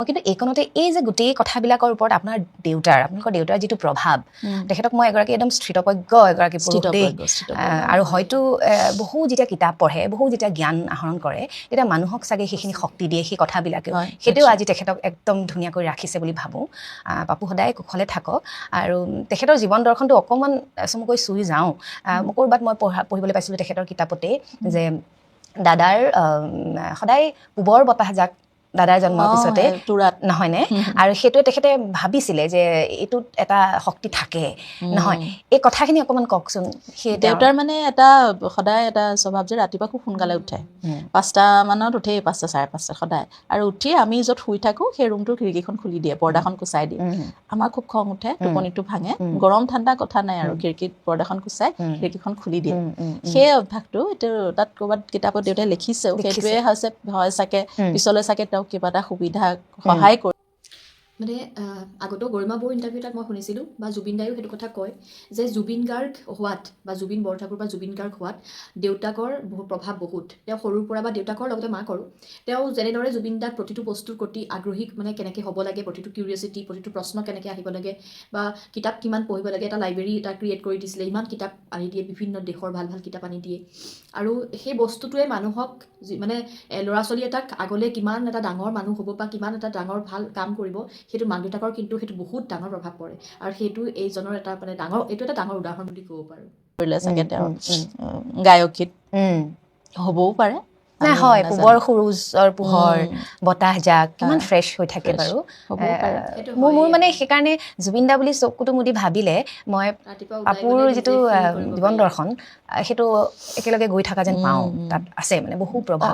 কিন্তু এইকণতে এই যে গোটেই কথাবিলাকৰ ওপৰত আপোনালোকৰ দেউতাৰ যিটো প্ৰভাৱ তেখেতক মই এগৰাকী একদম স্থিতপজ্ঞ এগৰাকী পুৰুষ দেই আৰু হয়তো বহু যেতিয়া কিতাপ পঢ়ে বহু যেতিয়া জ্ঞান আহৰণ কৰে তেতিয়া মানুহক চাগে সেইখিনি শক্তি দিয়ে সেই কথাবিলাকে সেইটোও আজি তেখেতক একদম ধুনীয়াকৈ ৰাখিছে বুলি ভাবোঁ পাপু সদায় কুশলে থাকক আৰু তেখেতৰ জীৱন দৰ্শনটো অকণমান চমুকৈ চুই যাওঁ ক'ৰবাত মই পঢ়িবলৈ পাইছিলোঁ তেখেতৰ কিতাপতে যে দাদাৰ সদায় পূবৰ বতাহজাক দাদাৰ জন্মৰ পিছতে নহয়নে আৰু সেইটোৱে তেখেতে ভাবিছিলে যে এইটোত এটা শক্তি থাকে নহয় এই কথাখিনি অকণমান কওকচোন সেই দেউতাৰ মানে এটা সদায় এটা স্বভাৱ যে ৰাতিপুৱা খুব সোনকালে উঠে 5টা মানত উঠে 5টা 5:30 সদায় আৰু উঠি আমি য'ত শুই থাকোঁ সেই ৰুমটোৰ খিৰিকীখন খুলি দিয়ে পৰ্দাখন কুচাই দিয়ে আমাৰ খুব খং উঠে টোপনিটো ভাঙে গৰম ঠাণ্ডা কথা নাই আৰু খিৰিকীত পৰ্দাখন কুচাই খিৰিকীখন খুলি দিয়ে সেই অভ্যাসটো তাত ক'ৰবাত কিতাপত দেউতাই লিখিছেও সেইটোৱে হয় চাগে পিছলৈ চাগে তেওঁ কিবা এটা সুবিধা সহায় কৰে মানে আগতেও গৰিমা বড়োৰ ইণ্টাৰভিউ এটাত মই শুনিছিলোঁ বা জুবিন দায়ো সেইটো কথা কয় যে জুবিন গাৰ্গ হোৱাত বা জুবিন বৰঠাকুৰ বা জুবিন গাৰ্গ হোৱাত দেউতাকৰ প্ৰভাৱ বহুত তেওঁ সৰুৰ পৰা বা দেউতাকৰ লগতে মাকৰো তেওঁ যেনেদৰে জুবিন দাক প্ৰতিটো বস্তুৰ প্ৰতি আগ্ৰহী মানে কেনেকৈ হ'ব লাগে প্ৰতিটো কিউৰিয়চিটি প্ৰতিটো প্ৰশ্ন কেনেকৈ আহিব লাগে বা কিতাপ কিমান পঢ়িব লাগে এটা লাইব্ৰেৰী এটা ক্ৰিয়েট কৰি দিছিলে ইমান কিতাপ আনি দিয়ে বিভিন্ন দেশৰ ভাল ভাল কিতাপ আনি দিয়ে আৰু সেই বস্তুটোৱে মানুহক মানে ল'ৰা ছোৱালী এটাক আগলৈ কিমান এটা ডাঙৰ মানুহ হ'ব বা কিমান এটা ডাঙৰ ভাল কাম কৰিব সেইটো মাক দেউতাকৰ কিন্তু সেইটো বহুত ডাঙৰ প্ৰভাৱ পৰে আৰু সেইটো এইজনৰ এটা মানে এইটো এটা ডাঙৰ উদাহৰণ বুলি ক'ব পাৰোঁ চাগে তেওঁ গায়কীত হ'বও পাৰে নাই হয় পূবৰ সূৰুজৰ পোহৰ বতাহজাক কিমান ফ্ৰেছ হৈ থাকে বাৰু মোৰ মানে সেইকাৰণে জুবিন দা বুলি চকুটো মুদি ভাবিলে মই পাপুৰ যিটো জীৱন দৰ্শন সেইটো একেলগে গৈ থকা যেন পাওঁ তাত আছে মানে বহু প্ৰভাৱ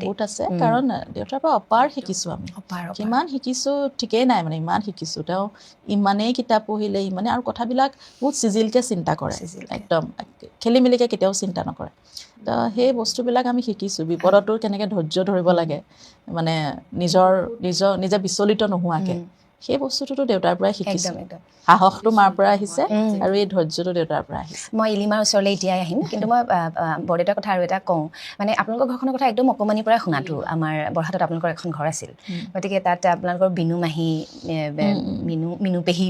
বহুত আছে কাৰণ দেউতাৰ পৰা অপাৰ শিকিছোঁ আমি কিমান শিকিছোঁ ঠিকেই নাই মানে ইমান শিকিছোঁ তেওঁ ইমানেই কিতাপ পঢ়িলে ইমানে আৰু কথাবিলাক বহুত চিজিলকৈ চিন্তা কৰে একদম খেলি মেলিকৈ কেতিয়াও চিন্তা নকৰে তো সেই বস্তুবিলাক আমি শিকিছোঁ বিপদতো কেনেকৈ ধৈৰ্য ধৰিব লাগে মানে নিজে বিচলিত নোহোৱাকৈ সেই বস্তুটোতো দেউতাৰ পৰাই শিকিছোঁ সাহসটো মাৰ পৰা আহিছে আৰু এই ধৈৰ্যটো দেউতাৰ পৰা আহিছে মই ইলিমাৰ ওচৰলৈ এতিয়াই আহিম কিন্তু মই বৰদেউতাৰ কথা আৰু এটা কওঁ মানে আপোনালোকৰ ঘৰখনৰ কথা একদম অকণমানিৰ পৰাই শুনাটো আমাৰ বৰহাটত আপোনালোকৰ এখন ঘৰ আছিল গতিকে তাত আপোনালোকৰ বিনু মাহী মিনু পেহী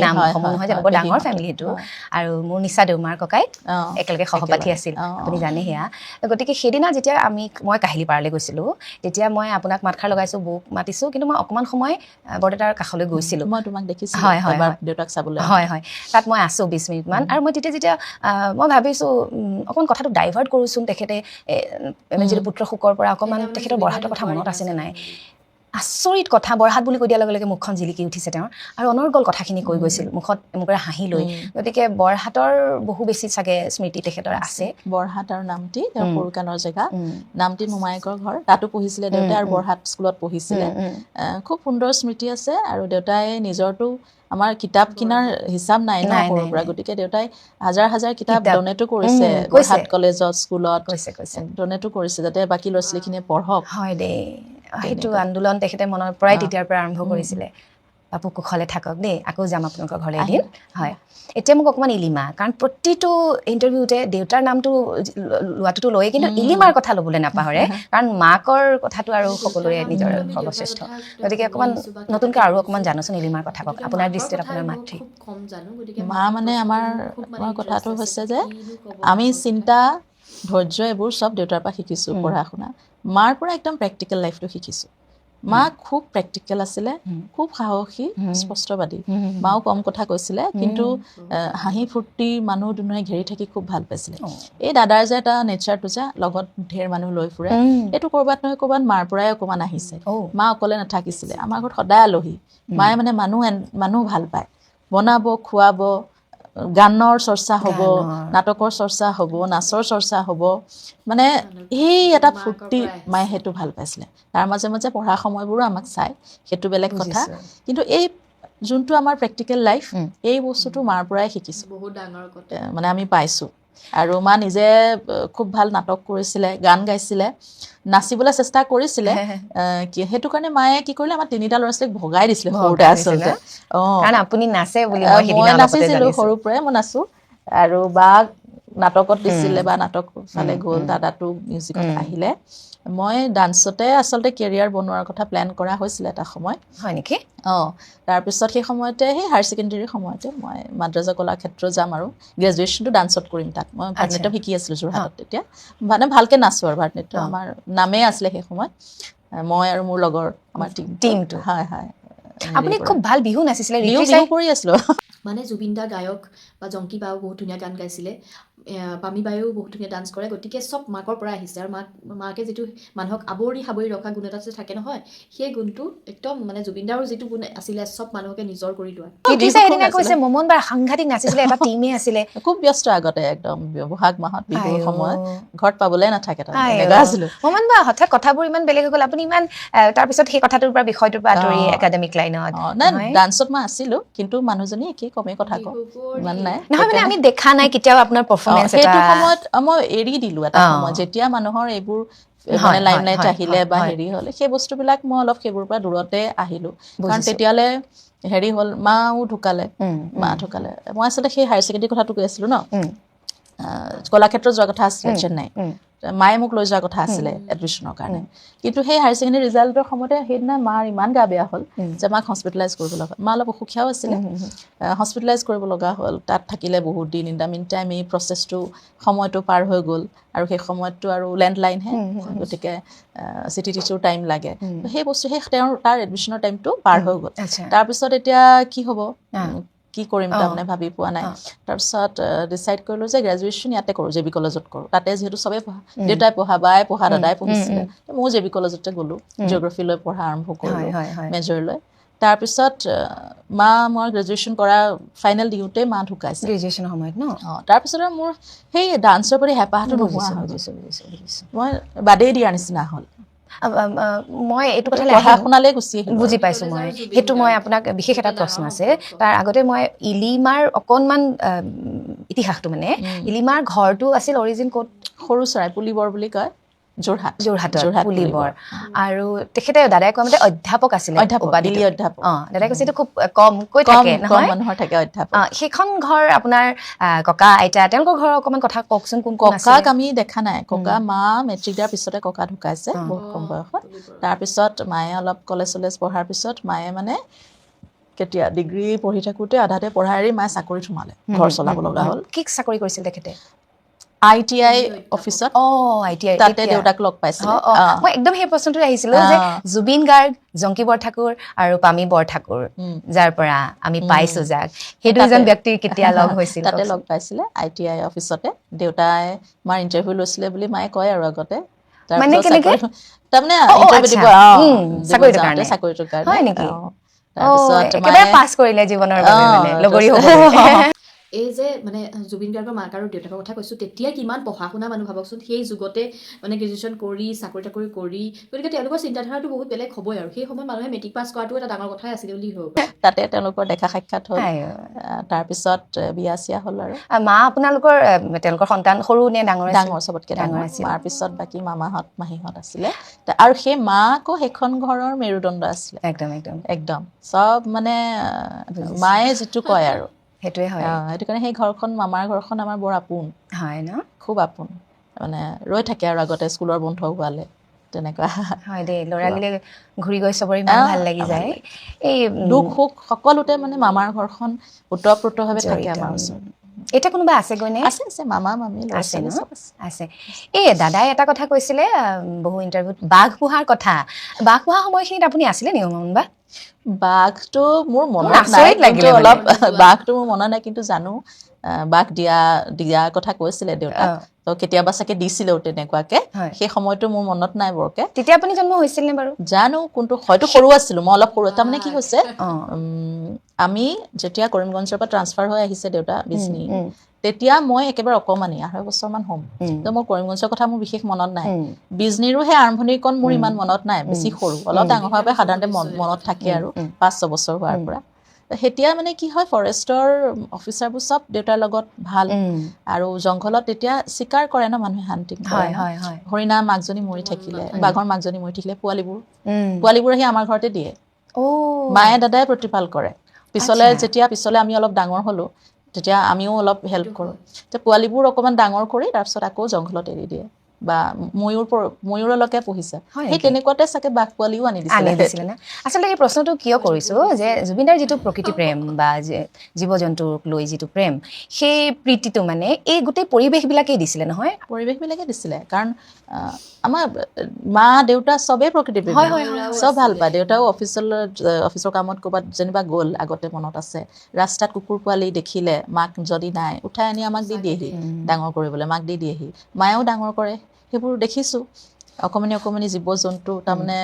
নামসমূহ নহয় জানো বৰ ডাঙৰ ফেমিলি সেইটো আৰু মোৰ নিচা দেউমাৰ ককাই একেলগে সহপাঠী আছিল আপুনি জানে সেয়া গতিকে সেইদিনা যেতিয়া মই কাহিলী পাৰালৈ গৈছিলোঁ তেতিয়া মই আপোনাক মাতষাৰ লগাইছোঁ বৌক মাতিছোঁ কিন্তু মই অকণমান সময় বৰদেউতাৰ কাষলৈ গৈছিলোঁ মই তোমাক দেখিছোঁ হয় হয় দেউতাক চাবলৈ হয় হয় তাত মই আছোঁ 20 মিনিটমান আৰু মই যেতিয়া মই ভাবিছোঁ অকণমান কথাটো ডাইভাৰ্ট কৰোঁচোন তেখেতে যিটো পুত্ৰ শোকৰ পৰা অকণমান তেখেতৰ বৰহাটৰ কথা মনত আছেনে নাই আচৰিত কথা বৰহাট বুলি কৈ দিয়াৰ লগে লগে মুখখন জিলিকি উঠিছে তেওঁৰ আৰু অনৰ্গল কথাখিনি কৈ গৈছিল মুখেৰে হাঁহি লৈ গতিকে বৰহাটৰ বহু বেছি চাগে স্মৃতি তেখেতৰ আছে বৰহাট আৰু নামটি তেওঁৰ সৰুকালৰ জেগা নামটি মোমায়েকৰ ঘৰ তাতো পঢ়িছিলে দেউতাই আৰু বৰহাট স্কুলত পঢ়িছিলে খুব সুন্দৰ স্মৃতি আছে আৰু দেউতাই নিজৰটো আমাৰ কিতাপ কিনাৰ হিচাপ নাই ন সৰুৰ পৰা গতিকে দেউতাই হাজাৰ কিতাপ ডনেটো কৰিছে বৰহাট কলেজত স্কুলত ডনেটো কৰিছে যাতে বাকী ল'ৰা ছোৱালীখিনিয়ে পঢ়ক হয় দেই সেইটো আন্দোলন তেখেতে মনৰ পৰাই তেতিয়াৰ পৰা আৰম্ভ কৰিছিলে পাপু কুশলে থাকক দেই আকৌ যাম আপোনালোকৰ ঘৰলৈ এদিন হয় এতিয়া মোক অকণমান ইলিমা কাৰণ প্ৰতিটো ইণ্টাৰভিউতে দেউতাৰ নামটো লোৱাটোতো লয়ে কিন্তু ইলিমাৰ কথা ল'বলৈ নাপাহৰে কাৰণ মাকৰ কথাটো আৰু সকলোৰে নিজৰ সৰ্বশ্ৰেষ্ঠ গতিকে অকণমান নতুনকৈ আৰু অকণমান জানোচোন ইলিমাৰ কথা কওক আপোনাৰ দৃষ্টিত আপোনাৰ মাতৃ মা মানে আমাৰ কথাটো হৈছে যে আমি চিন্তা ধৈৰ্য এইবোৰ চব দেউতাৰ পৰা শিকিছোঁ পঢ়া শুনা মাৰ পৰা একদম প্ৰেক্টিকেল লাইফটো শিকিছোঁ মা খুব প্ৰেক্টিকেল আছিলে খুব সাহসী স্পষ্টবাদী মাও কম কথা কৈছিলে কিন্তু হাঁহি ফূৰ্তি মানুহ দুনুহে ঘেৰি থাকি খুব ভাল পাইছিলে এই দাদাৰ যে এটা নেচাৰটো যে লগত ঢেৰ মানুহ লৈ ফুৰে এইটো ক'ৰবাত নহয় ক'ৰবাত মাৰ পৰাই অকণমান আহিছে মা অকলে নাথাকিছিলে আমাৰ ঘৰত সদায় আলহী মায়ে মানে মানুহ ভাল পায় বনাব খুৱাব গানৰ চৰ্চা হ'ব নাটকৰ চৰ্চা হ'ব নাচৰ চৰ্চা হ'ব মানে সেই এটা ফূৰ্তি মায়ে সেইটো ভাল পাইছিলে তাৰ মাজে মাজে পঢ়া সময়বোৰো আমাক চায় সেইটো বেলেগ কথা কিন্তু এই যোনটো আমাৰ প্ৰেক্টিকেল লাইফ এই বস্তুটো মাৰ পৰাই শিকিছোঁ বহুত ডাঙৰ কথা মানে আমি পাইছোঁ আৰু মা নিজে খুব ভাল নাটক কৰিছিলে গান গাইছিলে নাচিবলৈ চেষ্টা কৰিছিলে সেইটো কাৰণে মায়ে কি কৰিলে আমাৰ 3টা ল'ৰা ছোৱালীক ভগাই দিছিলে সৰুতে আচলতে কাৰণ আপুনি নাচে বুলি মই নাচিছিলোঁ সৰুৰ পৰাই মই নাচোঁ আৰু বা নাটকত দিছিলে বা নাটক ফালে গ'ল, দাদাটো মিউজিকত আহিলে। মই ডান্সতে আচলতে কেৰিয়াৰ বনোৱাৰ কথা প্লেন কৰা হৈছিলে এটা সময়। হয় নেকি? তাৰপিছত সেই সময়তে সেই হায়াৰ ছেকেণ্ডেৰীৰ সময়তে মই মাদ্ৰাজা কলাক্ষেত্ৰ যাম আৰু গ্ৰেজুৱেশ্যনটো ডান্সত কৰিম তাত। মই ভাৰতনাট্যম শিকি আছিলোঁ যোৰহাটত তেতিয়া, মানে ভালকৈ নাচোঁ আৰু ভাৰতনাট্যম আমাৰ নামেই আছিলে সেই সময়ত, মই আৰু মোৰ লগৰ আমাৰ টিমটো। হয় হয়। আপুনি খুব ভাল বিহু নাচিছিলে, বিহু কৰি আছিলোঁ। মানে জুবিন দা গায়ক বা জংকী বাও বহুত ধুনীয়া গান গাইছিলে, পামী বায়ো বহুত ধুনীয়া ডান্স কৰে, গতিকে চব মাকৰ পৰা আহিছে। আৰু মাকে যিটো মানুহক আৱৰি সাৱৰি ৰখা গুণ এটা যে থাকে নহয়, সেই গুণটো একদম মানে জুবিন দাৰো যিটো গুণ আছিলে চব মানুহকে নিজৰ কৰি লোৱা। সেইদিনা কৈছে মমন বাৰ সাংঘাতিক নাচিছিলে, এটা টিমে আছিলে। খুব ব্যস্ত আগতে, একদম বহাগ মাহত বিহুৰ সময়ত ঘৰত পাবলে নাথাকে। মমন বা হঠাৎ কথাবোৰ ইমান বেলেগ হৈ গ'ল, আপুনি ইমান তাৰপিছত সেই কথাটোৰ পৰা বিষয়টোৰ পৰা আঁতৰি একাডেমিক লাইনত? ডান্সত মই আছিলোঁ, কিন্তু মানুহজনী একেই কমেই কথা কওঁ, ইমান নাই। নহয় মানে আমি দেখা নাই কেতিয়াও আপোনাৰ পাৰফৰ্মেন্স। সেইটো সময়ত মই এৰি দিলোঁ এটা সময়ত, যেতিয়া মানুহৰ এইবোৰ মানে লাইমলাইট আহিলে বা হেৰি হ'লে, সেই বস্তুবিলাক মই অলপ সেইবোৰৰ পৰা দূৰতে আহিলোঁ। কাৰণ তেতিয়ালে হেৰি হ'ল, মাও ঢুকালে। মই আচলতে সেই হায়াৰ ছেকেণ্ডেৰী কথাটো কৈ আছিলোঁ ন, কলাক্ষেত্ৰ যোৱাৰ কথা আছিলে চেন্নাই। মায়ে মোক লৈ যোৱাৰ কথা আছিলে এডমিশ্যনৰ কাৰণে, কিন্তু সেই হায়াৰ ছেকেণ্ডেৰী ৰিজাল্টৰ সময়তে সেইদিনা মাৰ ইমান গা বেয়া হ'ল যে মাক হস্পিটেলাইজ কৰিব লগা হ'ল। মা অলপ অসুখীয়াও আছিলে, হস্পিটেলাইজ কৰিব লগা হ'ল। তাত থাকিলে বহুত দিন। ইন দ্য মিন টাইম এই প্ৰচেছটো, সময়টো পাৰ হৈ গ'ল, আৰু সেই সময়তটো আৰু লেণ্ডলাইনহে, গতিকে চিঠি টিচিও টাইম লাগে। সেই বস্তু তাৰ এডমিশ্যনৰ টাইমটো পাৰ হৈ গ'ল। তাৰপিছত এতিয়া কি হ'ব, কি কৰিম তাৰমানে ভাবি পোৱা নাই। তাৰপিছত ডিচাইড কৰিলোঁ যে গ্ৰেজুৱেশ্যন ইয়াতে কৰোঁ, জে বি কলেজত কৰোঁ। তাতে যিহেতু চবেই পঢ়া, দেউতাই পঢ়া, বায়ে পঢ়া, দাদাই পঢ়িছিলে, ময়ো জে বি কলেজতে গ'লোঁ, জিঅ'গ্ৰাফী লৈ পঢ়া আৰম্ভ কৰিলোঁ, মেজৰ লৈ। তাৰপিছত মই গ্ৰেজুৱেশ্যন কৰা ফাইনেল দিওঁতে মা ঢুকাইছে গ্ৰেজুৱেশ্যনৰ সময়ত ন। তাৰপিছত আৰু মোৰ সেই ডান্সৰ প্ৰতি হেঁপাহটো নোহোৱা হৈ গ'ল, মই বাদেই দিয়াৰ নিচিনা হ'ল। মই এইটো কথা পঢ়া শুনালৈ গুচি আহিলোঁ। বুজি পাইছোঁ মই সেইটো। মই আপোনাক বিশেষ এটা প্ৰশ্ন আছে। তাৰ আগতে মই ইলিমাৰ অকণমান ইতিহাসটো, মানে ইলিমাৰ ঘৰটো আছিল অৰিজিন ক'ত? সৰু চৰাই পুলিবৰ বুলি কয়, যোৰহাটত পুলিবৰ। আৰু তেখেতে দাদাই কোৱা মতে অধ্যাপক আছিলে, দিল্লী অধ্যাপক। দাদাই কৈছে এইটো খুব কমকৈ থাকে নহয়, মানুহৰ থাকে অধ্যাপক। সেইখন ঘৰ আপোনাৰ ককা আইতা তেওঁলোকৰ ঘৰৰ অকণমান কথা কওকচোন। ককাক আমি দেখা নাই, ককা মা মেট্ৰিক দিয়াৰ পিছতে ককা ঢুকাইছে বহুত কম বয়সত। তাৰপিছত মায়ে অলপ কলেজ চলেজ পঢ়াৰ পিছত মায়ে মানে কেতিয়া ডিগ্ৰী পঢ়ি থাকোঁতে আধাতে পঢ়া এৰি মায়ে চাকৰিত সোমালে, ঘৰ চলাব লগা হ'ল। কি চাকৰি কৰিছিল তেখেতে? ITI অফিচত। তাতে দেউতাক লগ পাইছিলে। মই একদম সেই প্ৰশ্নটো আহিছিলোঁ যে জুবিন গাৰ্গ, জংকী বৰঠাকুৰ আৰু পামী বৰঠাকুৰ, যাৰ পৰা আমি পাইছোঁ যাক, সেই দুজন ব্যক্তিৰ কেতিয়া লগ হৈছিল? তাতে লগ পাইছিলে ITI অফিচতে। দেউতাই মাৰ ইণ্টাৰভিউ লৈছিলে বুলি মায়ে কয় আৰু আগতে। মানে কেনেকে? তাৰমানে চাকৰিটোৰ কাৰণে। হয় নেকি? তাৰপিছত একেবাৰে পাছ কৰিলে জীৱনৰ বাবে, মানে লগৰী হ'ব। এই যে মানে জুবিন গাৰ্গৰ মাক আৰু দেউতাকৰ কথা কৈছোঁ, তেতিয়া কিমান পঢ়া শুনা মানুহ ভাবকচোন, সেই যুগতে মানে গ্ৰেজুৱেশ্যন কৰি চাকৰি তাকৰি কৰি, গতিকে তেওঁলোকৰ চিন্তাধাৰাটো বহুত বেলেগ হ'বই। আৰু সেই সময়ত মানুহে মেট্ৰিক পাছ কৰাটো এটা ডাঙৰ কথাই আছিলে বুলি ভাবোঁ। তাতে তেওঁলোকৰ দেখা সাক্ষাৎ হ'ল, তাৰপিছত বিয়া চিয়া হ'ল। আৰু মা তেওঁলোকৰ সন্তান সৰু নে ডাঙৰ? ডাঙৰ, চবতকৈ ডাঙৰ আছিল। মাৰ পিছত বাকী মামাহঁত মাহীহঁত আছিলে। আৰু সেই মা আকৌ সেইখন ঘৰৰ মেৰুদণ্ড আছিলে, একদম চব মানে মায়ে যিটো কয় আৰু সেইটোৱে হয়। সেইটো কাৰণে সেই ঘৰখন, মামাৰ ঘৰখন আমাৰ বৰ আপোন হয় ন, খুব আপোন। মানে ৰৈ থাকে আৰু আগতে স্কুলৰ বন্ধ হোৱালে, তেনেকুৱা হয় দেই। ল'ৰালিলে ঘূৰি গৈ চবৰে ইমান ভাল লাগি যায়। এই দুখ সুখ সকলোতে মানে মামাৰ ঘৰখন ওতঃপ্ৰোতভাৱে থাকে আমাৰ ওচৰত। এতিয়া কোনোবা আছে গৈ নে? আছে মামা মামী আছে ন, আছে। এই দাদাই এটা কথা কৈছিলে বহু ইণ্টাৰভিউত, বাঘ পোহাৰ কথা। বাঘ পোহা সময়খিনিত আপুনি আছিলে নেকি মমনবা? বাঘটো মোৰ মনত নাই, কিন্তু অলপ বাঘটো মোৰ মনত নাই, কিন্তু জানো বাঘ দিয়া কথা কৈছিলে দেউতাক। তো কেতিয়াবা চাগে দিছিলেও তেনেকুৱাকে, সেই সময়টো মোৰ মনত নাই বৰকে। তেতিয়া আপুনি জন্ম হৈছিল নে বাৰু? জানো, কোনটো হয়তো সৰু আছিলোঁ মই, অলপ সৰু। তাৰমানে কি হৈছে, আমি যেতিয়া কৰিমগঞ্জৰ পৰা ট্ৰান্সফাৰ হৈ আহিছে দেউতা বিজনী, তেতিয়া মই একেবাৰে অকণমানি, 2.5 বছৰমান হ'ম। তো মোৰ কৰিমগঞ্জৰ কথা মোৰ বিশেষ মনত নাই। বিজনীৰো সেই আৰম্ভণিকণ মোৰ ইমান মনত নাই, বেছি সৰু। অলপ ডাঙৰ হোৱাৰ পৰা সাধাৰণতে মনত থাকে আৰু 5-6 বছৰ হোৱাৰ পৰা। তেতিয়া মানে কি হয়, ফৰেষ্টৰ অফিচাৰবোৰ চব দেউতাৰ লগত ভাল। আৰু জংঘলত তেতিয়া চিকাৰ কৰে ন মানুহে, হাণ্টিং কৰে। হৰিণা মাকজনী মৰি থাকিলে, বাঘৰ মাকজনী মৰি থাকিলে, পোৱালিবোৰ আহি আমাৰ ঘৰতে দিয়ে। মায়ে দাদাই প্ৰতিপাল কৰে। পিছলে আমি অলপ ডাঙৰ হ'লোঁ, তেতিয়া আমিও অলপ হেল্প কৰোঁ তেতিয়া পোৱালিবোৰ অকণমান ডাঙৰ কৰি তাৰপিছত আকৌ জংঘলত এৰি দিয়ে বা ময়ূৰলৈকে পুহিছে সেই তেনেকুৱাতে চাগে বাঘ পোৱালিও আনি দিছিলে না আচলতে এই প্ৰশ্নটো কিয় কৰিছোঁ যে জুবিনদাৰ যিটো প্ৰকৃতি প্ৰেম বা জীৱ জন্তুক লৈ যিটো প্ৰেম সেই প্ৰীতিটো মানে এই গোটেই পৰিৱেশবিলাকেই দিছিলে নহয় পৰিৱেশবিলাকে দিছিলে কাৰণ আমাৰ মা দেউতা চবেই প্ৰকৃতি প্ৰেমী চব ভাল পায় দেউতাও অফিচৰ কামত ক'ৰবাত যেনিবা গ'ল আগতে মনত আছে ৰাস্তাত কুকুৰ পোৱালি দেখিলে মাক যদি নাই উঠাই আনি আমাক দি দিয়েহি ডাঙৰ কৰিবলৈ মাক দি দিয়েহি মায়েও ডাঙৰ কৰে সেইবোৰ দেখিছোঁ অকণমানি জীৱ জন্তু তাৰমানে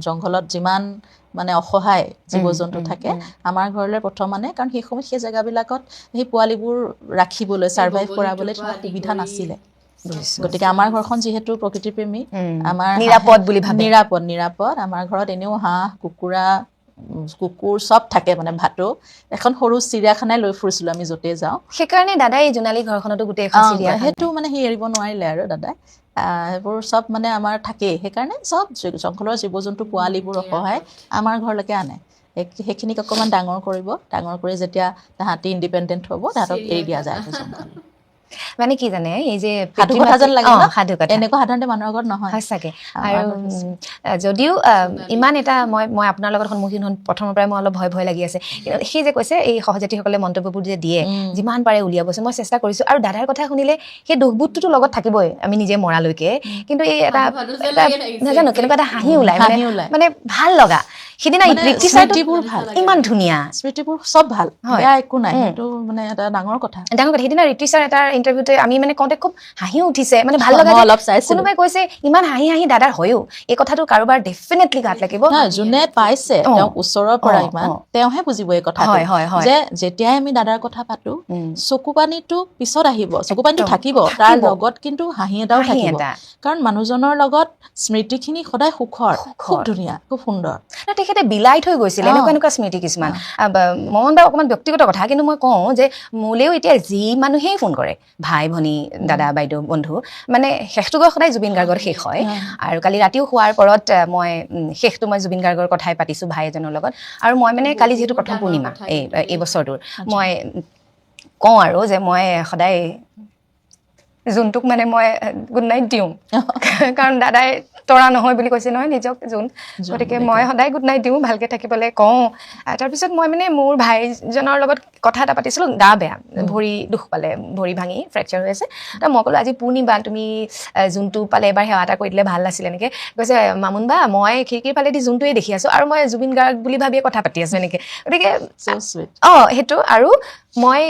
জংঘলত যিমান মানে অসহায় জীৱ জন্তু থাকে আমাৰ ঘৰলৈ প্ৰথম আনে কাৰণ সেই সময়ত সেই জেগাবিলাকত সেই পোৱালিবোৰ ৰাখিবলৈ ছাৰ্ভাইভ কৰাবলৈ তোমাৰ সুবিধা নাছিলে গতিকে আমাৰ ঘৰখন যিহেতু প্ৰকৃতিপ্ৰেমী আমাৰ নিৰাপদ বুলি ভাবে নিৰাপদ আমাৰ ঘৰত এনেও হাঁহ কুকুৰ চব থাকে মানে ভাটৌ এখন সৰু চিৰিয়াখানাই লৈ ফুৰিছিলোঁ আমি য'তেই যাওঁ সেইকাৰণে দাদাই জোনালী ঘৰখনতো গোটেই এখন চিৰিয়াখানা সেইটো মানে সি এৰিব নোৱাৰিলে আৰু দাদাই সেইবোৰ চব মানে আমাৰ থাকেই সেইকাৰণে চব জংঘলৰ জীৱ জন্তু পোৱালিবোৰ অসহায় আমাৰ ঘৰলৈকে আনে সেইখিনিক অকণমান ডাঙৰ কৰি যেতিয়া তাহাঁতি ইণ্ডিপেণ্ডেণ্ট হ'ব তাহাঁতক এৰি দিয়া যায় জংঘল মানে কি জানে এই যে সাধু কথা যেন লাগে এনেকুৱা সাধাৰণতে মানুহৰ ঘৰত নহয় সঁচাকে আৰু যদিও ইমান এটা মই আপোনাৰ লগত সন্মুখীন হওঁ প্ৰথমৰ পৰাই মই অলপ ভয় লাগি আছে সেই যে কৈছে এই সহযাত্ৰীসকলে মন্তব্যবোৰ যে দিয়ে যিমান পাৰে উলিয়াবচোন মই চেষ্টা কৰিছোঁ আৰু দাদাৰ কথা শুনিলে সেই দুখবোধটোতো লগত থাকিবই আমি নিজে মৰালৈকে কিন্তু এই এটা নাজানো কেনেকুৱা এটা হাঁহি ওলাই মানে ভাল লগা সিদিনা স্মৃতিবোৰ ভাল ইমান ধুনীয়া স্মৃতিবোৰ চব ভাল বেয়া একো নাই সেইটো মানে এটা ডাঙৰ কথা সিদিনা ঋতুই ছাৰ এটা ইণ্টাৰভিউতে আমি মানে কওঁতে খুব হাঁহিও উঠিছে মানে ভাল লগা কোনোবাই কৈছে ইমান হাঁহি দাদাৰ হয়ও এই কথাটো কাৰোবাৰ ডেফিনেটলি গাত লাগিব যোনে পাইছে তেওঁক ওচৰৰ পৰা ইমান তেওঁহে বুজিব এই কথা যে যেতিয়াই আমি দাদাৰ কথা পাতো চকু পানীটো পিছত আহিব চকু পানীটো থাকিব তাৰ লগত কিন্তু হাঁহি এটাও থাকিব কাৰণ মানুহজনৰ লগত স্মৃতিখিনি সদায় সুখৰ খুব ধুনীয়া খুব সুন্দৰ তেখেতে বিলাই থৈ গৈছিল এনেকুৱা স্মৃতি কিছুমান মন বা অকণমান ব্যক্তিগত কথা কিন্তু মই কওঁ যে মোলেও এতিয়া যি মানুহেই ফোন কৰে ভাই ভনী দাদা বাইদেউ বন্ধু মানে শেষটো গৈ সদায় জুবিন গাৰ্গৰ শেষ হয় আৰু কালি ৰাতিও শোৱাৰ পৰত মই শেষটো মই জুবিন গাৰ্গৰ কথাই পাতিছোঁ ভাই এজনৰ লগত আৰু মই মানে কালি যিহেতু প্ৰথম পূৰ্ণিমা এই বছৰটোৰ মই কওঁ আৰু যে মই সদায় জোনটোক মানে মই গুড নাইট দিওঁ কাৰণ দাদাই তৰা নহয় বুলি কৈছে নহয় নিজক জোন গতিকে মই সদায় গুড নাইট দিওঁ ভালকৈ থাকিবলৈ কওঁ তাৰপিছত মই মানে মোৰ ভাইজনৰ লগত কথা এটা পাতিছিলোঁ গা বেয়া ভৰি দুখ পালে ভৰি ভাঙি ফ্ৰেকচাৰ হৈ আছে তো মই ক'লোঁ আজি পূৰ্ণিমা তুমি জোনটো পালে এবাৰ সেৱা এটা কৰি দিলে ভাল আছিলে এনেকৈ কৈছে মামুন বা মই খিৰিকীৰ ফালেদি জোনটোৱে দেখি আছোঁ আৰু মই জুবিন গাৰ্গ বুলি ভাবিয়ে কথা পাতি আছোঁ এনেকৈ গতিকে সেইটো আৰু মই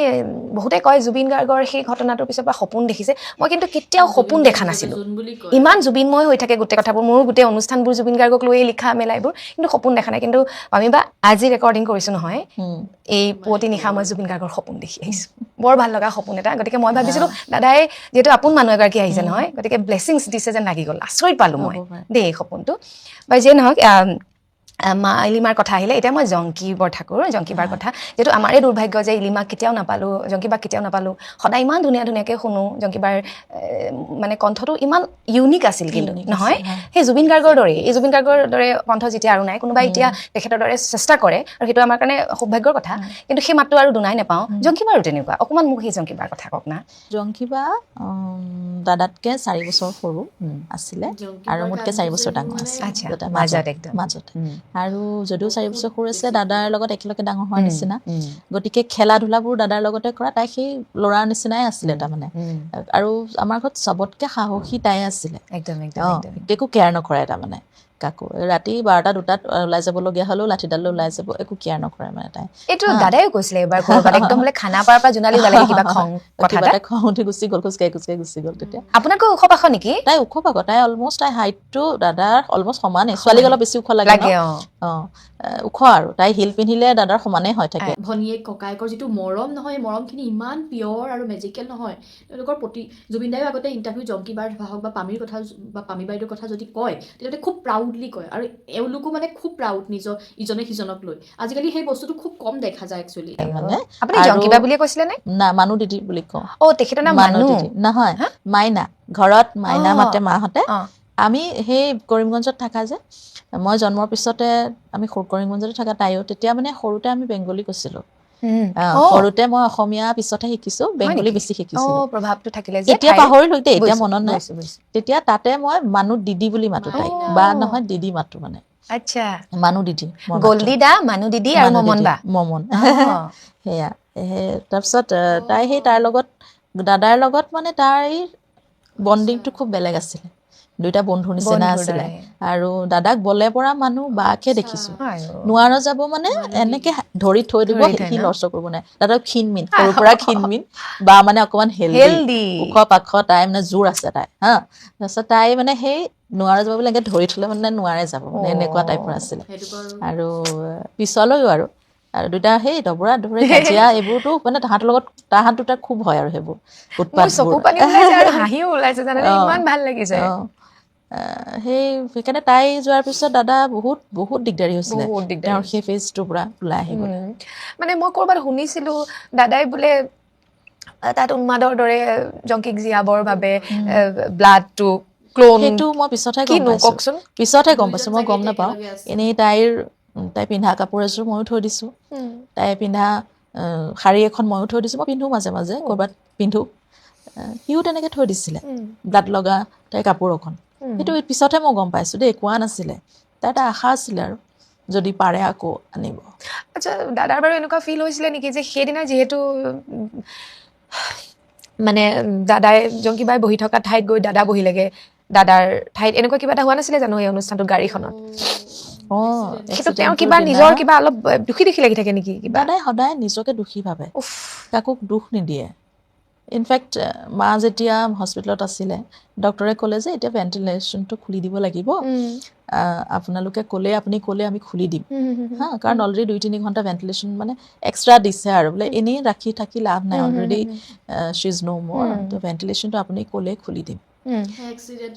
বহুতে কয় জুবিন গাৰ্গৰ সেই ঘটনাটোৰ পিছৰ পৰা সপোন দেখিছে মই কিন্তু কেতিয়াও সপোন দেখা নাছিলোঁ ইমান জুবিনময় হৈ থাকে গোটেই কথাবোৰ মোৰো গোটেই অনুষ্ঠানবোৰ জুবিন গাৰ্গক লৈয়ে লিখা মেলা এইবোৰ কিন্তু সপোন দেখা নাই কিন্তু আমি বা আজি ৰেকৰ্ডিং কৰিছোঁ নহয় এই পুৱতি নিশা মই জুবিন গাৰ্গৰ সপোন দেখি আহিছোঁ বৰ ভাল লগা সপোন এটা গতিকে মই ভাবিছিলোঁ দাদাই যিহেতু আপোন মানুহ এগৰাকী আহিছে নহয় গতিকে ব্লেছিংছ দিছে যেন লাগি গ'ল আচৰিত পালোঁ মই দেই এই সপোনটো বা যিয়ে নহওক ইলিমাৰ কথা আহিলে এতিয়া মই জংকী বাৰ কথা যিহেতু আমাৰে দুৰ্ভাগ্য যে ইলিমাক কেতিয়াও নাপালোঁ জংকীবাক কেতিয়াও নাপালোঁ সদায় ইমান ধুনীয়াকৈ শুনো জংকীবাৰ মানে কণ্ঠটো ইমান ইউনিক আছিল কিন্তু নহয় সেই জুবিন গাৰ্গৰ দৰেই এই জুবিন গাৰ্গৰ দৰে কণ্ঠ যেতিয়া আৰু নাই কোনোবাই এতিয়া তেখেতৰ দৰে চেষ্টা কৰে আৰু সেইটো আমাৰ কাৰণে সৌভাগ্যৰ কথা কিন্তু সেই মাতটো আৰু দুনাই নাপাওঁ জংকীবাৰো তেনেকুৱা অকণমান মোক সেই জংকীবাৰ কথা কওক না জংকীবা দাদাতকৈ 4 বছৰ সৰু আছিলে আৰু মোতকৈ 4 বছৰ ডাঙৰ আছিলে মাজতে আৰু যদিও 4 বছৰ সৰু আছিলে দাদাৰ লগত একেলগে ডাঙৰ হোৱাৰ নিচিনা গতিকে খেলা ধূলাবোৰ দাদাৰ লগতে কৰা তাই সেই ল'ৰাৰ নিচিনাই আছিলে তাৰমানে আৰু আমাৰ ঘৰত চবতকৈ সাহসী তাই আছিলে একো কেয়াৰ নকৰে তাৰমানে কাকো ৰাতি 12টা 2টাত ওলাই যাবলগীয়া হ'লেও লাঠিডাল ওলাই যাব একো কেয়াৰ নকৰে মানে তাই এইটো দাদাইও কৈছিলে এবাৰ ক'ৰবাত একদম বোলে খানাপাৰাৰ পৰা জোনালী ওলালে কিবা খং খং উঠি গুচি গ'ল খোজকাঢ়ি গুচি গ'ল তেতিয়া আপোনাতকৈ ওখ পাখ নেকি তাই ওখ পাখ তাই অলমষ্ট তাই হাইটটো দাদাৰ অলমষ্ট সমানেই ছোৱালীক অলপ বেছি ওখ লাগে ওখ আৰু তাই হিল পিন্ধিলে দাদাৰ সমানেই হৈ থাকে ভনীয়েক ককায়েকৰ যিটো মৰম নহয় মৰমখিনি ইমান পিয়ৰ আৰু মেজিকেল নহয় তেওঁলোকৰ প্ৰতি জুবিন দায়ো আগতে ইণ্টাৰভিউ জংকীবাৰ হওক বা পামীৰ কথা বা পামী বাইদেউৰ কথা যদি কয় তেতিয়াহ'লে খুব প্ৰাউডলি কয় আৰু এওঁলোকো মানে খুব প্ৰাউড নিজৰ ইজনে সিজনক লৈ আজিকালি সেই বস্তুটো খুব কম দেখা যায় একচুৱেলি মানে আপুনি জংকীবা বুলিয়ে কৈছিলে নে না মানু দিদি বুলি কওঁ তেখেতৰ নাম মানু দিদি নহয় মাইনা ঘৰত মাইনা মাতে মাহঁতে আমি সেই কৰিমগঞ্জত থাকা যে মই জন্মৰ পিছতে আমি কৰিমগঞ্জতে থাকা তাইও তেতিয়া মানে সৰুতে আমি বেংগলী কৈছিলোঁ সৰুতে মই অসমীয়া পিছতহে শিকিছোঁ, বেংগলী বেছি শিকিছিলোঁ। প্ৰভাৱটো থাকিলে যে এতিয়া পাহৰিলোঁ দেই, এতিয়া মনত নাই। বুজিছোঁ, বুজিছোঁ। তেতিয়া তাতে মই মানু দিদি বুলি মাতো তাইক, বা নহয় দিদি মাতো মানে। আচ্ছা, মানু দিদি, গল্ডি দা, মানু দিদি আৰু মমন বা। মমন সেয়া। তাৰপিছত তাই সেই তাৰ লগত, দাদাৰ লগত মানে তাইৰ বণ্ডিংটো খুব বেলেগ আছিলে। দুইটা বন্ধুৰ নিচিনা আছিলে। আৰু দাদাক বলে পৰা মানুহ বাকহে দেখিছোঁ। নোৱাৰ যাব মানে এনেকে ধৰি থৈ দিব, সি লৰচৰ কৰিব নাই। দাদাক ক্ষীণমিন, সৰুৰ পৰা ক্ষীণমিন, বা মানে অকণমান হেল্ডি, ওখ পাখ, তাই মানে জোৰ আছে তাই হা। তাৰপিছত তাই মানে সেই নোৱাৰ যাব বুলি এনেকে ধৰি থলে মানে নোৱাৰে যাব, মানে এনেকুৱা টাইপৰ আছিলে। আৰু পিছলৈও আৰু দুটা সেই দবৰা দবৰি কাজিয়া এইবোৰতো মানে তাহাঁতৰ লগত, তাহাঁত দুটা খুব হয় আৰু সেইবোৰ উৎপাতবোৰ। হাঁহিও ওলাইছে জানানে, ইমান ভাল লাগিছে। সেইকাৰণে তাই যোৱাৰ পিছত দাদা বহুত বহুত দিগদাৰী হৈছিলে, তেওঁৰ সেই ফেজটোৰ পৰা ওলাই আহিব। মানে মই ক'ৰবাত শুনিছিলোঁ দাদাই বোলে তাত উন্মাদৰ দৰে জংকীক জীয়াবৰ বাবে ব্লাডটো ক্লোন, সেইটো মই পিছতহে গম পাইছোঁ। কওকচোন। পিছতহে গম পাইছোঁ, মই গম নাপাওঁ। এনেই তাই পিন্ধা কাপোৰ এযোৰ ময়ো থৈ দিছোঁ, তাই পিন্ধা শাৰী এখন ময়ো থৈ দিছোঁ। মই পিন্ধো মাজে মাজে, ক'ৰবাত পিন্ধো। সিও তেনেকৈ থৈ দিছিলে ব্লাড লগা তাইৰ কাপোৰ এখন। সেইটো পিছতহে মই গম পাইছোঁ দেই, কোৱা নাছিলে। তাই এটা আশা আছিলে আৰু যদি পাৰে আকৌ আনিব। আচ্ছা, দাদাৰ বাৰু এনেকুৱা ফিল হৈছিলে নেকি যে সেইদিনা যিহেতু মানে দাদাই জংকীবাই বহি থকা ঠাইত গৈ দাদা বহিলেগে, দাদাৰ ঠাইত এনেকুৱা কিবা এটা হোৱা নাছিলে জানো এই অনুষ্ঠানটোত গাড়ীখনত? সেইটো তেওঁৰ কিবা নিজৰ কিবা অলপ দুখী দুখী লাগি থাকে নেকি? দাদাই সদায় নিজকে দুখী ভাবে, কাকো দুখ নিদিয়ে। ইনফেক্ট মা যেতিয়া হস্পিটেলত আছিলে, ডক্টৰে ক'লে যে এতিয়া ভেণ্টিলেশ্যনটো খুলি দিব লাগিব, আপোনালোকে আপুনি ক'লে আমি খুলি দিম হা, কাৰণ অলৰেডি 2-3 ঘণ্টা ভেণ্টিলেশ্যন মানে এক্সট্ৰা দিছে আৰু বোলে এনেই ৰাখি থাকি লাভ নাই, অলৰেডি শ্বি ইজ ন' মোৰ, তো ভেণ্টিলেশ্যনটো আপুনি ক'লে খুলি দিম।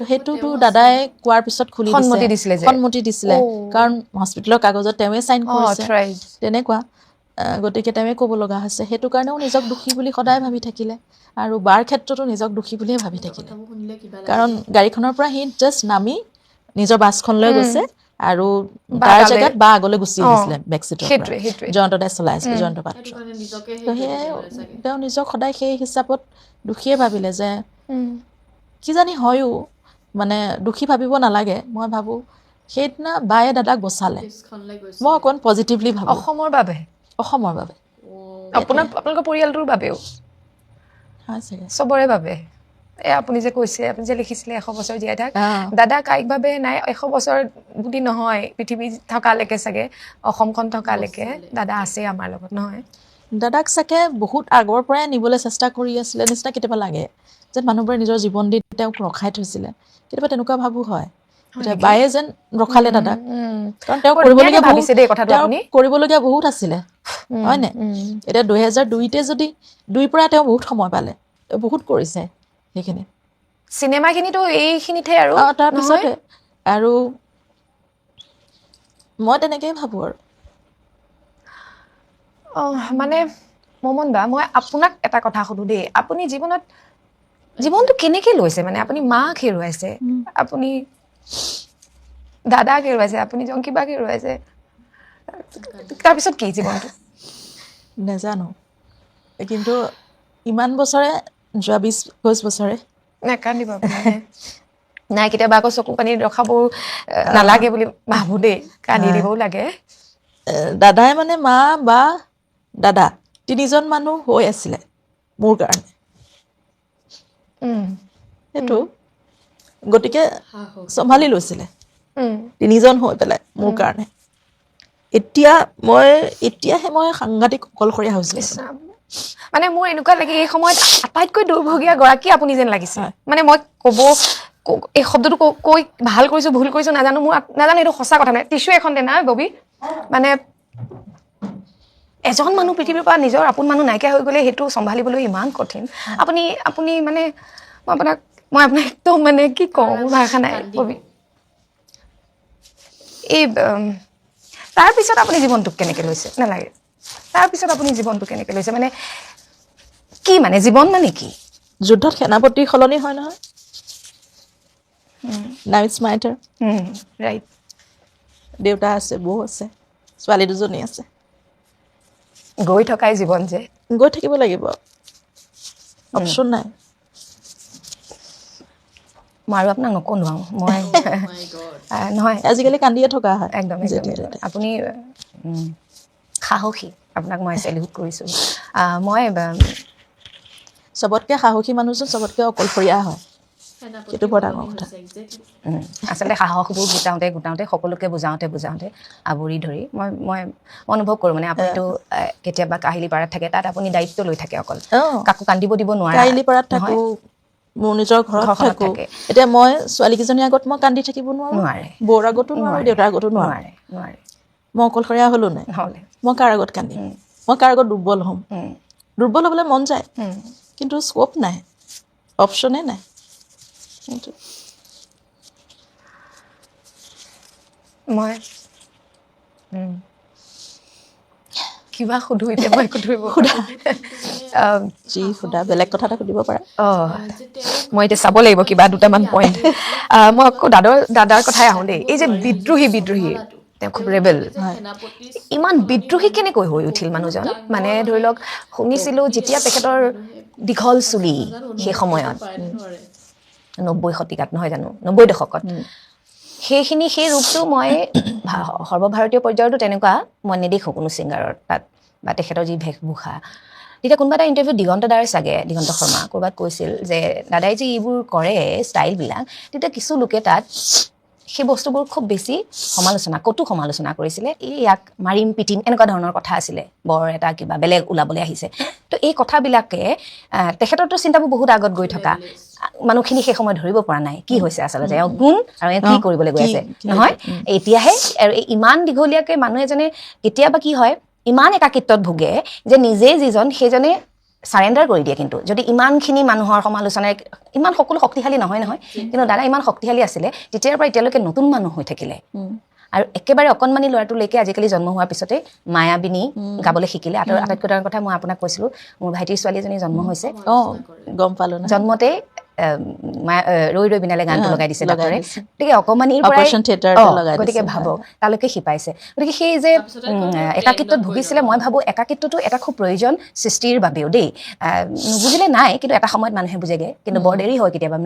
সেইটোতো দাদাই কোৱাৰ পিছত খুলি দিছিলে, সন্মতি দিছিলে, কাৰণ হস্পিটেলৰ কাগজত তেওঁৱে চাইন কৰিছে, তেনেকুৱা। গতিকে তেওঁৱে ক'ব লগা হৈছে। সেইটো কাৰণেও নিজক দুখী বুলি সদায় ভাবি থাকিলে, আৰু বাৰ ক্ষেত্ৰতো নিজক দুখী বুলিয়ে ভাবি থাকিলে। কাৰণ গাড়ীখনৰ পৰা সি জাষ্ট নামি নিজৰ বাছখন লৈ গৈছে, আৰু তাৰ জেগাত বা আগলৈ গুচি আহিছিলে বেক ছিটৰ পৰা, জয়ন্ত দাই চলাইছিলে, জয়ন্ত পাত্ৰ। তো সেয়ে তেওঁ নিজক সদায় সেই হিচাপত দুখীয়ে ভাবিলে যে কিজানি হয়ো, মানে দুখী ভাবিব নালাগে। মই ভাবোঁ সেইদিনা বায়ে দাদাক বচালে, মই অকণ পজিটিভলি ভাবোঁ। অসমৰ বাবে, আপোনালোকৰ পৰিয়ালটোৰ বাবেও, চবৰে বাবে। আপুনি যে কৈছে, আপুনি যে লিখিছিলে 100 বছৰ জীয়াই থাক, দাদা কায়িকভাৱে নাই 100 বছৰ বুলি নহয়, পৃথিৱী থকালৈকে চাগে, অসমখন থকালৈকে দাদা আছে আমাৰ লগত, নহয়? দাদাক চাগে বহুত আগৰ পৰাই নিবলৈ চেষ্টা কৰি আছিলে নিচিনা কেতিয়াবা লাগে, যেন মানুহবোৰে নিজৰ জীৱন দি তেওঁক ৰখাই থৈছিলে। কেতিয়াবা তেনেকুৱা ভাবো হয়, বায়ে যেন ৰখালে দাদাক, কাৰণ তেওঁ কৰিবলগীয়া বহুত আছিলে, হয়নে? এতিয়া 2002তে যদি 2ৰ পৰা তেওঁ বহুত সময় পালে, তেওঁ বহুত কৰিছে সেইখিনি। চিনেমাখিনিতো এইখিনিতহে আৰু তাৰপিছতে, আৰু মই তেনেকেই ভাবোঁ আৰু। মানে মমন বা, মই আপোনাক এটা কথা সুধো দেই, আপুনি জীৱনটো কেনেকে লৈছে? মানে আপুনি মাক হেৰুৱাইছে, আপুনি দাদাক হেৰুৱাইছে, আপুনি জংকীবাক হেৰুৱাইছে, তাৰপিছত কি জীৱনটো? নেজানো, কিন্তু ইমান বছৰে, যোৱা 20-21 বছৰে। নাকান্দিব আপুনি, নাই কেতিয়াবা আকৌ চকু পানী ৰখাবও নালাগে বুলি ভাবোঁ দেই, কান্দি দিবও লাগে। দাদাই মানে মা বা দাদা 3জন মানুহ হৈ আছিলে মোৰ কাৰণে, সেইটো গতিকে চম্ভালি লৈছিলে 3জন হৈ পেলাই মোৰ কাৰণে। এতিয়াহে মই সাংঘাতিক অকলশৰীয়া হৈছোঁ। মানে মোৰ এনেকুৱা লাগে এই সময়ত আটাইতকৈ দুৰ্ভগীয়া গৰাকী আপুনি যেন লাগিছে। মানে মই এই শব্দটো কৈ ভাল কৰিছোঁ ভুল কৰিছোঁ নাজানো, মোৰ নাজানো এইটো সঁচা কথা নাই। টিচু এখন দে না ববি, মানে এজন মানুহ পৃথিৱীৰ পৰা নিজৰ আপোন মানুহ নাইকিয়া হৈ গ'লে সেইটো চম্ভালিবলৈ ইমান কঠিন। আপুনি মানে মই আপোনাক একদম মানে কি কওঁ, মোৰ ভাষা নাই ববি। এই তাৰপিছত আপুনি জীৱনটোক কেনেকৈ লৈছে? নালাগে, তাৰপিছত আপুনি জীৱনটো কেনেকৈ লৈছে? মানে কি, মানে জীৱন মানে কি? যুদ্ধত সেনাপতি সলনি হয় নহয়, নাও ইটছ মাই টাৰ্ণ। ৰাইট। দেউতা আছে, বৌ আছে, ছোৱালী 2জনী আছে। গৈ থকাই জীৱন যে গৈ থাকিব লাগিব অপশ্যন নাই মই আৰু আপোনাক নকনোৱাওঁ মই নহয় আজিকালি কান্দিয়ে থকা হয় একদম আপুনি সাহসী আপোনাক মই চেলিউট কৰিছোঁ মই চবতকৈ সাহসী মানুহজন চবতকৈ অকলশৰীয়া হয় সেইটো বৰ ডাঙৰ কথা আচলতে সাহসবোৰ গোটাওঁতে সকলোকে বুজাওঁতে আৱৰি ধৰি মই অনুভৱ কৰোঁ মানে আপুনিতো কেতিয়াবা কাহিলীপাৰাত থাকে তাত আপুনি দায়িত্ব লৈ থাকে অকল কাকো কান্দিব দিব নোৱাৰে কাহিলীপাৰাত থাকোঁ মোৰ নিজৰ ঘৰত থাকোঁ এতিয়া মই ছোৱালীকেইজনীৰ আগত মই কান্দি থাকিব নোৱাৰে বৌৰ আগতো নোৱাৰোঁ দেউতাৰ আগতো নোৱাৰে মই অকলশৰীয়া হ'লো নাই মই কাৰ আগত কান্দিম মই কাৰ আগত দুৰ্বল হ'ম দুৰ্বল হ'বলৈ মন যায় কিন্তু স্ক'প নাই অপশ্যনে নাই মই কিবা সুধো এতিয়া মই যি সুধা বেলেগ কথা এটা সুধিব পাৰা মই এতিয়া চাব লাগিব কিবা দুটামান পইণ্ট মই আকৌ দাদাৰ কথাই আহোঁ দেই এই যে বিদ্ৰোহী তেওঁ খুব ৰেবেল ইমান বিদ্ৰোহী কেনেকৈ হৈ উঠিল মানুহজন মানে ধৰি লওক শুনিছিলোঁ যেতিয়া তেখেতৰ দীঘল চুলি সেই সময়ত 90 শতিকাত নহয় জানো 90 দশকত সেই ৰূপটো মই সৰ্বভাৰতীয় পৰ্যায়তো তেনেকুৱা মই নেদেখোঁ কোনো ছিংগাৰৰ তাত বা তেখেতৰ যি বেশভূষা তেতিয়া কোনোবা এটা ইণ্টাৰভিউ দিগন্ত শৰ্মা ক'ৰবাত কৈছিল যে দাদাই যে এইবোৰ কৰে ষ্টাইলবিলাক তেতিয়া কিছু লোকে তাত সেই বস্তুবোৰ খুব বেছি কটু সমালোচনা কৰিছিলে ইয়াক মাৰিম পিটিম এনেকুৱা ধৰণৰ কথা আছিলে বৰ এটা কিবা বেলেগ ওলাবলৈ আহিছে তো এই কথাবিলাকে তেখেতৰতো চিন্তাবোৰ বহুত আগত গৈ থকা মানুহখিনি সেই সময় ধৰিব পৰা নাই কি হৈছে আচলতে এওঁ কোন আৰু এওঁ কি কৰিবলৈ গৈ আছে নহয় এতিয়াহে আৰু ইমান দীঘলীয়াকৈ মানুহ এজনে কেতিয়াবা কি হয় ইমান একাকিত্বত ভোগে যে নিজে যিজন সেইজনে চাৰেণ্ডাৰ কৰি দিয়ে কিন্তু যদি ইমানখিনি মানুহৰ সমালোচনাৰে ইমান সকলো শক্তিশালী নহয় কিন্তু দাদা ইমান শক্তিশালী আছিলে তেতিয়াৰ পৰা এতিয়ালৈকে নতুন মানুহ হৈ থাকিলে আৰু একেবাৰে অকণমানি ল'ৰাটোলৈকে আজিকালি জন্ম হোৱাৰ পিছতে মায়াবিনী গাবলৈ শিকিলে আটাইতকৈ ডাঙৰ কথা মই আপোনাক কৈছিলোঁ মোৰ ভাইটিৰ ছোৱালী এজনী জন্ম হৈছে গম পালোঁ জন্মতে ৰৈ বিনালে গানটো লগাই দিছে ডাক্তৰে গতিকে অকণমানিৰ পৰাই গতিকে ভাবক তালৈকে শিপাইছে গতিকে সেই যে একাকিত্বত ভুগিছিলে মই ভাবোঁ একাকিত্বটো এটা খুব প্ৰয়োজন সৃষ্টিৰ বাবেও দেই নুবুজিলে নাই কিন্তু এটা সময়ত মানুহে বুজেগৈ কিন্তু বৰ দেৰি হয় কেতিয়াবা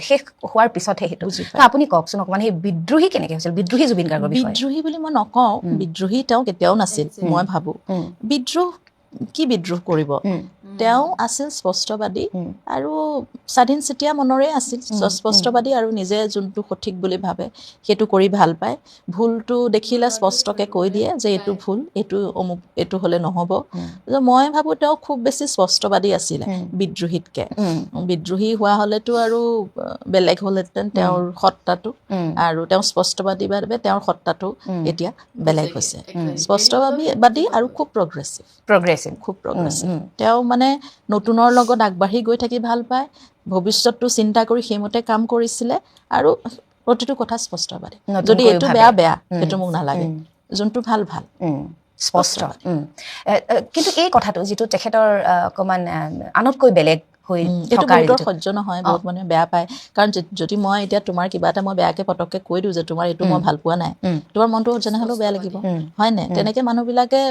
শেষ হোৱাৰ পিছতহে সেইটো আপুনি কওকচোন অকণমান সেই বিদ্ৰোহী কেনেকৈ হৈছিল বিদ্ৰোহী জুবিন গাৰ্গৰ বিদ্ৰোহী বুলি মই নকওঁ বিদ্ৰোহী তেওঁ কেতিয়াও নাছিল মই ভাবোঁ বিদ্ৰোহ কৰিব তেওঁ আছিল স্পষ্টবাদী আৰু স্বাধীন চিতিয়া মনৰে আছিল স্পষ্টবাদী আৰু নিজে যোনটো সঠিক বুলি ভাবে সেইটো কৰি ভাল পায় ভুলটো দেখিলে স্পষ্টকৈ কৈ দিয়ে যে এইটো ভুল এইটো হ'লে নহ'ব মই ভাবোঁ তেওঁ খুব বেছি স্পষ্টবাদী আছিলে বিদ্ৰোহীতকৈ বিদ্ৰোহী হোৱা হ'লেতো আৰু বেলেগ হ'লহেঁতেন তেওঁৰ সত্তাটো আৰু তেওঁ স্পষ্টবাদী বাবে তেওঁৰ সত্তাটো এতিয়া বেলেগ হৈছে স্পষ্টবাদী আৰু খুব প্ৰগ্ৰেছিভ খুব প্ৰগ্ৰেছিভ তেওঁ মানে নতুনৰ লগত আগবাঢ়ি গৈ থাকি ভাল পায় ভৱিষ্যতটো চিন্তা কৰি সেইমতে কাম কৰিছিলে আৰু প্ৰতিটো কথা স্পষ্টবাদী যদি এইটো বেয়া সেইটো মোক নালাগে যোনটো ভাল স্পষ্ট কিন্তু এই কথাটো যিটো তেখেতৰ অকণমান আনতকৈ বেলেগ হৈ বহুত সহ্য নহয় বহুত মানুহে বেয়া পায় কাৰণ যদি মই এতিয়া তোমাৰ কিবা এটা মই বেয়াকৈ পটককৈ কৈ দিওঁ যে তোমাৰ এইটো মই ভাল পোৱা নাই তোমাৰ মনটো যেনেহ'লেও বেয়া লাগিব হয় নাই তেনেকৈ মানুহবিলাকে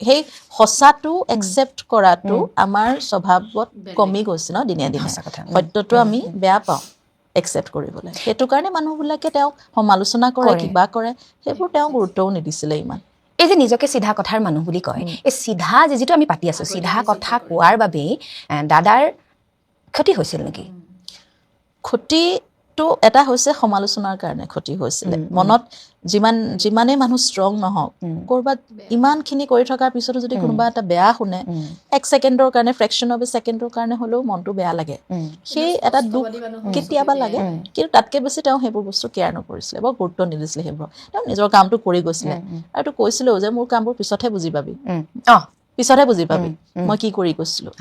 সেই সঁচাটো একচেপ্ট কৰাটো আমাৰ স্বভাৱত কমি গৈছে ন দিনে দিনে সত্যটো আমি বেয়া পাওঁ একচেপ্ট কৰিবলৈ সেইটো কাৰণে মানুহবিলাকে তেওঁক সমালোচনা কৰে কিবা কৰে সেইবোৰ তেওঁ গুৰুত্বও নিদিছিলে ইমান এই যে নিজকে চিধা কথাৰ মানুহ বুলি কয় এই চিধা যিটো আমি পাতি আছোঁ চিধা কথা কোৱাৰ বাবেই দাদাৰ ক্ষতি হৈছিল নেকি ক্ষতিটো এটা হৈছে সমালোচনাৰ কাৰণে ক্ষতি হৈছিলে মনত যিমানেই মানুহ ষ্ট্ৰং নহওক ক'ৰবাত ইমানখিনি কৰি থকাৰ পিছতো যদি কোনোবা এটা বেয়া শুনে এক ছেকেণ্ডৰ কাৰণে ফ্ৰেকশ্যন অফ এ ছেকেণ্ডৰ কাৰণে হ'লেও মনটো বেয়া লাগে সেই এটা দুখ কেতিয়াবা লাগে কিন্তু তাতকৈ বেছি তেওঁ সেইবোৰ বস্তু কেয়াৰ নকৰিছিলে বৰ গুৰুত্ব নিদিছিলে সেইবোৰ তেওঁ নিজৰ কামটো কৰি গৈছিলে আৰু তো কৈছিলেও যে মোৰ কামবোৰ পিছতহে বুজি পাবি মই কি কৰি গৈছিলোঁ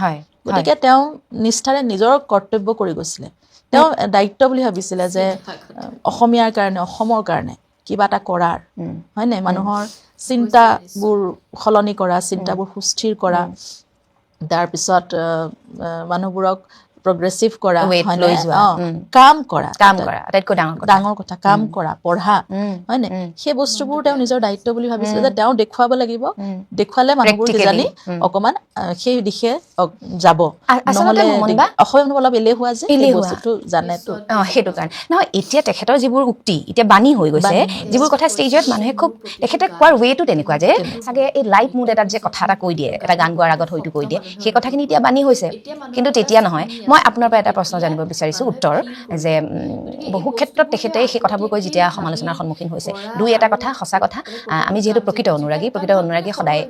গতিকে তেওঁ নিষ্ঠাৰে নিজৰ কৰ্তব্য কৰি গৈছিলে তেওঁ দায়িত্ব বুলি ভাবিছিলে যে অসমীয়াৰ কাৰণে অসমৰ কাৰণে কিবা এটা কৰাৰ হয় নাই মানুহৰ চিন্তাবোৰ সলনি কৰা চিন্তাবোৰ সুস্থিৰ কৰা তাৰপিছত মানুহবোৰক প্ৰগ্ৰেছিভ কৰা Weight হয়নে? লৈ যোৱা, কাম কৰা আটাইতকৈ ডাঙৰ কথা কাম কৰা পঢ়া হয়নে সেই বস্তুবোৰ তেওঁ নিজৰ দায়িত্ব বুলি ভাবিছিলে যে তেওঁ দেখুৱাব লাগিব দেখুৱালে মানুহবোৰ কিজানি অকমান সেই দিশে যাব নহ'লে অসমীয়া অলপ এলেহুৱা যে সেই বস্তুটো জানেতো সেইটো কাৰণে নহয় এতিয়া তেখেতৰ যিবোৰ উক্তি এতিয়া বাণী হৈ গৈছে যিবোৰ কথা ষ্টেজত মানুহে খুব তেখেতে কোৱাৰ ৱেটো তেনেকুৱা যে চাগে এই লাইট মুড এটাত যে কথা এটা কৈ দিয়ে এটা গান গোৱাৰ আগত হয়তো কৈ দিয়ে সেই কথাখিনি এতিয়া বাণী হৈছে কিন্তু তেতিয়া নহয় মই আপোনাৰ পৰা এটা প্ৰশ্ন জানিব বিচাৰিছোঁ উত্তৰ যে বহু ক্ষেত্ৰত তেখেতে সেই কথাবোৰ কৈ যেতিয়া সমালোচনাৰ সন্মুখীন হৈছে দুই এটা কথা সঁচা কথা আমি যিহেতু প্ৰকৃত অনুৰাগী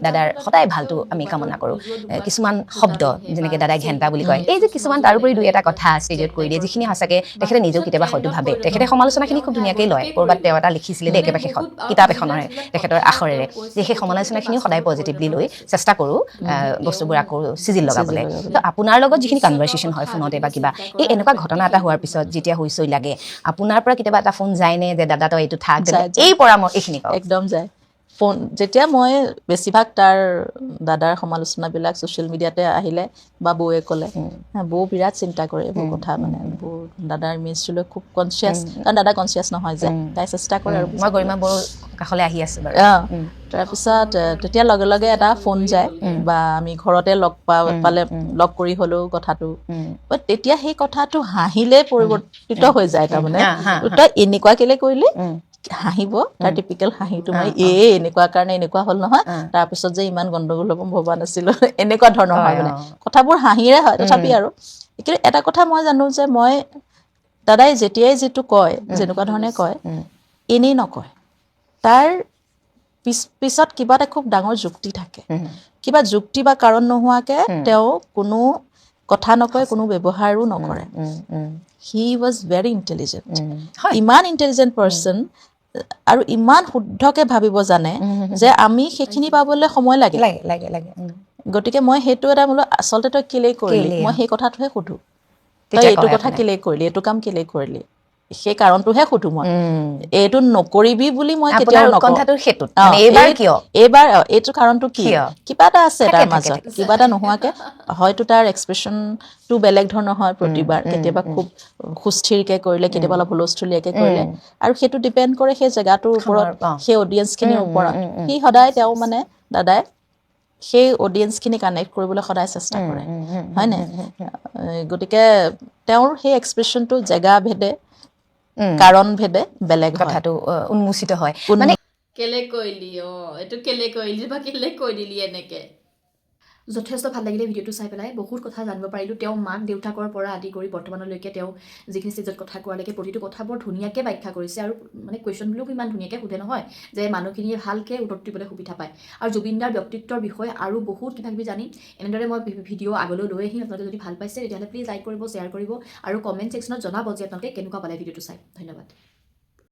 দাদাৰ সদায় ভালটো আমি কামনা কৰোঁ কিছুমান শব্দ যেনেকৈ দাদাই ঘেণ্টা বুলি কয় এই যে কিছুমান তাৰোপৰি দুই এটা কথা ষ্টেজত কৈ দিয়ে যিখিনি সঁচাকৈ তেখেতে নিজেও কেতিয়াবা হয়তো ভাবে তেখেতে সমালোচনাখিনি খুব ধুনীয়াকৈ লয় ক'ৰবাত তেওঁ এটা লিখিছিলে দেই একেবাৰে শেষত কিতাপ এখনৰে তেখেতৰ আখৰেৰে যে সেই সমালোচনাখিনিও সদায় পজিটিভলি লৈ চেষ্টা কৰোঁ বস্তুবোৰ আকৌ চিজিল লগাবলৈ তো আপোনাৰ লগত যিখিনি কনভাৰ্চেশ্যন হয় ফোনতে বা কিবা এই এনেকুৱা ঘটনা এটা হোৱাৰ পিছত যেতিয়া হৈছই লাগে আপোনাৰ পৰা কেতিয়াবা এটা ফোন যায়নে যে দাদা তই এইটো থাক এই পৰামৰ্শ এইখিনি একদম যায় ফোন যেতিয়া মই বেছিভাগ তাৰ দাদাৰ সমালোচনাবিলাক ছ'চিয়েল মিডিয়াতে আহিলে বা বৌয়ে ক'লে বৌ বিৰাট চিন্তা কৰে এইবোৰ কথা মানে বৌ দাদাৰ ইমেজটো লৈ খুব কনচিয়াছ কাৰণ দাদা কনচিয়াছ নহয় যে তাই চেষ্টা কৰে আৰু মই গৰিমা বৌৰ কাষলৈ আহি আছোঁ বাৰু তাৰপিছত তেতিয়া লগে লগে এটা ফোন যায় বা আমি ঘৰতে পালে লগ কৰি হ'লেও কথাটো তেতিয়া সেই কথাটো হাঁহিলে পৰিৱৰ্তিত হৈ যায় তাৰমানে তই এনেকুৱা কেলে কৰিলি হাঁহিব তাৰ টিপিকেল হাঁহিটো মই এনেকুৱা কাৰণে এনেকুৱা হ'ল নহয় তাৰপিছত যে ইমান গণ্ডগোল হ'ব ভবা নাছিলোঁ এনেকুৱা ধৰণৰ হয় মানে কথাবোৰ হাঁহিৰে হয় তথাপি আৰু কিন্তু এটা কথা মই জানো যে মই দাদাই যেতিয়াই যিটো কয় যেনেকুৱা ধৰণে কয় এনেই নকয় তাৰ পিছত কিবা এটা খুব ডাঙৰ যুক্তি থাকে কিবা যুক্তি বা কাৰণ নোহোৱাকৈ তেওঁ কোনো কথা নকয় কোনো ব্যৱহাৰো নকৰে হি ৱাজ ভেৰি ইণ্টেলিজেণ্ট ইমান ইণ্টেলিজেণ্ট পাৰ্চন আৰু ইমান শুদ্ধকৈ ভাবিব জানে যে আমি সেইখিনি পাবলৈ সময় লাগে গতিকে মই সেইটো এটা বোলো আচলতে তই কেলেই কৰিলি মই সেই কথাটোহে সোধোঁ তই এইটো কথা কেলেই কৰিলি এইটো কাম কেলেই কৰিলি সেই কাৰণটোহে সোধোঁ মই এইটো নকৰিবি বুলি মই কেতিয়াও নকওঁ এইবাৰ এইটো কাৰণটো কি কিবা এটা আছে তাৰ মাজত কিবা এটা নোহোৱাকৈ হয়তো তাৰ এক্সপ্ৰেশ্যনটো বেলেগ ধৰণৰ হয় প্ৰতিবাৰ কেতিয়াবা খুব সুস্থিৰকৈ কৰিলে কেতিয়াবা অলপ হুলস্থুলীয়াকৈ কৰিলে আৰু সেইটো ডিপেণ্ড কৰে সেই জেগাটোৰ ওপৰত সেই অডিয়েঞ্চখিনিৰ ওপৰত সি সদায় তেওঁ মানে দাদাই সেই অডিয়েঞ্চখিনি কানেক্ট কৰিবলৈ সদায় চেষ্টা কৰে হয়নে গতিকে তেওঁৰ সেই এক্সপ্ৰেশ্যনটো জেগা ভেদে কাৰণ ভেদে বেলেগ কথাটো উন্মোচিত হয় মানে কেলে কৰিলি এইটো কেলে কৰিলি বা কেলে কৈ দিলি এনেকৈ যথেষ্ট ভাল লাগিলে ভিডিঅ'টো চাই পেলাই বহুত কথা জানিব পাৰিলোঁ তেওঁ মাক দেউতাকৰ পৰা আদি কৰি বৰ্তমানলৈকে তেওঁ যিখিনি ষ্টেজত কথা কোৱালৈকে প্ৰতিটো কথা বৰ ধুনীয়াকৈ ব্যাখ্যা কৰিছে আৰু মানে কুৱেশ্যনবিলাকো ইমান ধুনীয়াকৈ সোধে নহয় যে মানুহখিনিয়ে ভালকৈ উত্তৰ দিবলৈ সুবিধা পায় আৰু জুবিনদাৰ ব্যক্তিত্বৰ বিষয়ে আৰু বহুত কিবাকিবি জানিম এনেদৰে মই ভিডিঅ' আগলৈ লৈ আহিম আপোনালোকে যদি ভাল পাইছে তেতিয়াহ'লে প্লিজ লাইক কৰিব শ্বেয়াৰ কৰিব আৰু কমেণ্ট ছেকশ্যনত জনাব যে আপোনালোকে কেনেকুৱা পালে ভিডিঅ'টো চাই ধন্যবাদ